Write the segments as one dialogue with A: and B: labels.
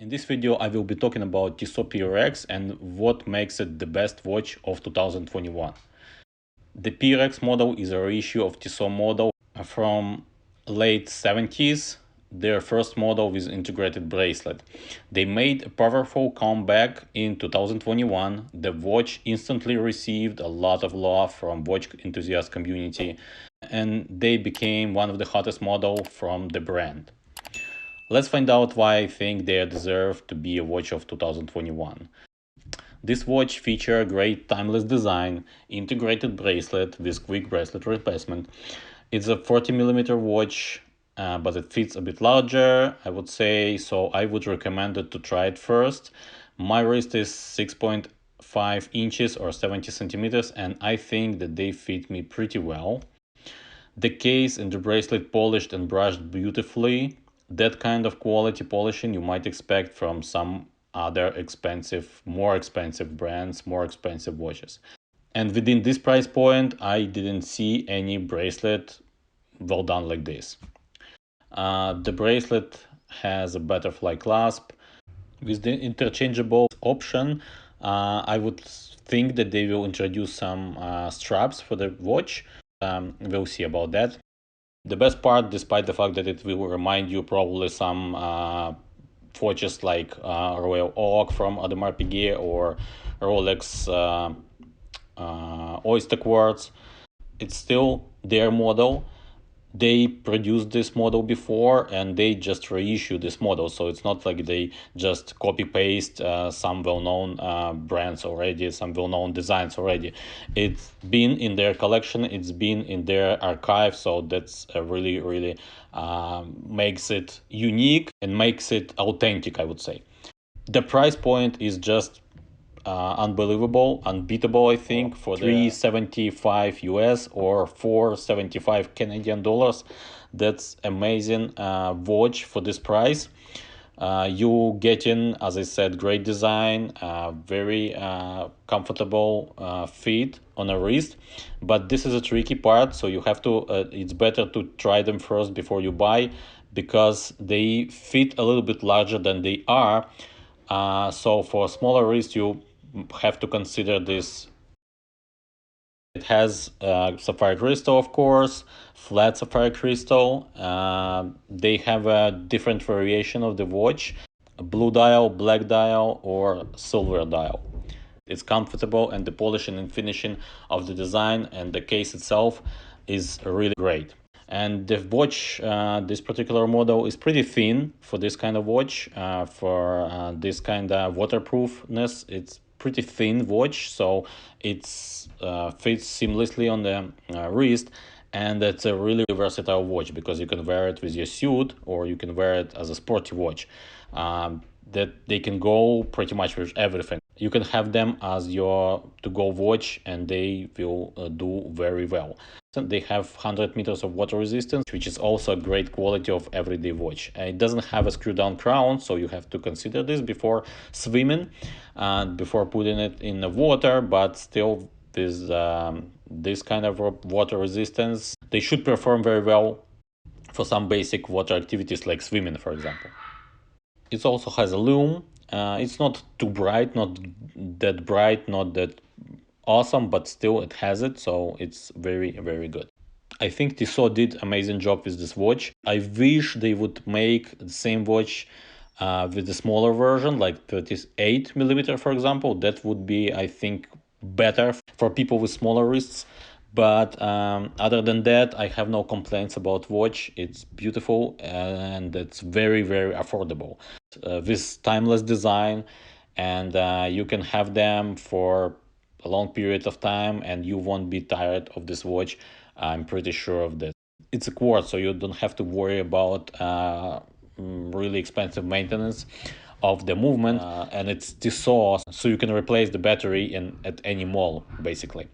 A: In this video, I will be talking about Tissot PRX and what makes it the best watch of 2021. The PRX model is a reissue of Tissot model from late 70s, their first model with integrated bracelet. They made a powerful comeback in 2021. The watch instantly received a lot of love from watch enthusiast community, and they became one of the hottest models from the brand. Let's find out why I think they deserve to be a watch of 2021. This watch features a great timeless design, integrated bracelet with quick bracelet replacement. It's a 40mm watch, but it fits a bit larger, I would say, so I would recommend it to try it first. My wrist is 6.5 inches or 70 centimeters, and I think that they fit me pretty well. The case and the bracelet polished and brushed beautifully. That kind of quality polishing you might expect from some other more expensive brands, more expensive watches. And within this price point, I didn't see any bracelet well done like this. The bracelet has a butterfly clasp. With the interchangeable option, I would think that they will introduce some straps for the watch. We'll see about that. The best part, despite the fact that it will remind you probably some watches like Royal Oak from Audemars Piguet or Rolex Oyster Quartz, it's still their model. They produced this model before and they just reissue this model, so it's not like they just copy paste some well-known brands already, some well-known designs already. It's been in their collection, it's been in their archive, so that's really makes it unique and makes it authentic, I would say. The price point is just unbelievable, unbeatable, I think, for the $375 US or $475 Canadian dollars. That's amazing watch for this price. You getting, as I said, great design, very comfortable fit on a wrist, but this is a tricky part, so you have to it's better to try them first before you buy, because they fit a little bit larger than they are. So for a smaller wrist, you have to consider this. It has sapphire crystal, of course, flat sapphire crystal. They have a different variation of the watch, a blue dial, black dial, or silver dial. It's comfortable, and the polishing and finishing of the design and the case itself is really great. And the watch, this particular model, is pretty thin for this kind of watch. For this kind of waterproofness, it's pretty thin watch, so it's fits seamlessly on the wrist, and it's a really versatile watch because you can wear it with your suit or you can wear it as a sporty watch. That they can go pretty much with everything. You can have them as your to-go watch and they will do very well. They have 100 meters of water resistance, which is also a great quality of everyday watch. It doesn't have a screw-down crown, so you have to consider this before swimming and before putting it in the water, but still with this kind of water resistance, they should perform very well for some basic water activities like swimming, for example. It also has a lume. It's not too bright, not that bright, not that awesome, but still it has it, so it's very good. I think Tissot did amazing job with this watch. I wish they would make the same watch with the smaller version, like 38mm, for example. That would be, I think, better for people with smaller wrists. But other than that, I have no complaints about watch. It's beautiful and it's very affordable. With timeless design, and you can have them for a long period of time and you won't be tired of this watch. I'm pretty sure of that. It's a quartz, so you don't have to worry about really expensive maintenance of the movement, and it's Tissot, so you can replace the battery at any mall, basically.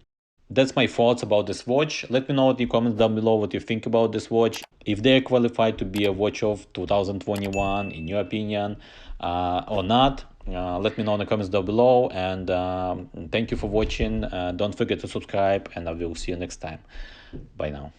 A: That's my thoughts about this watch. Let me know in the comments down below what you think about this watch. If they're qualified to be a watch of 2021, in your opinion, or not. Let me know in the comments down below. And thank you for watching. Don't forget to subscribe, and I will see you next time. Bye now.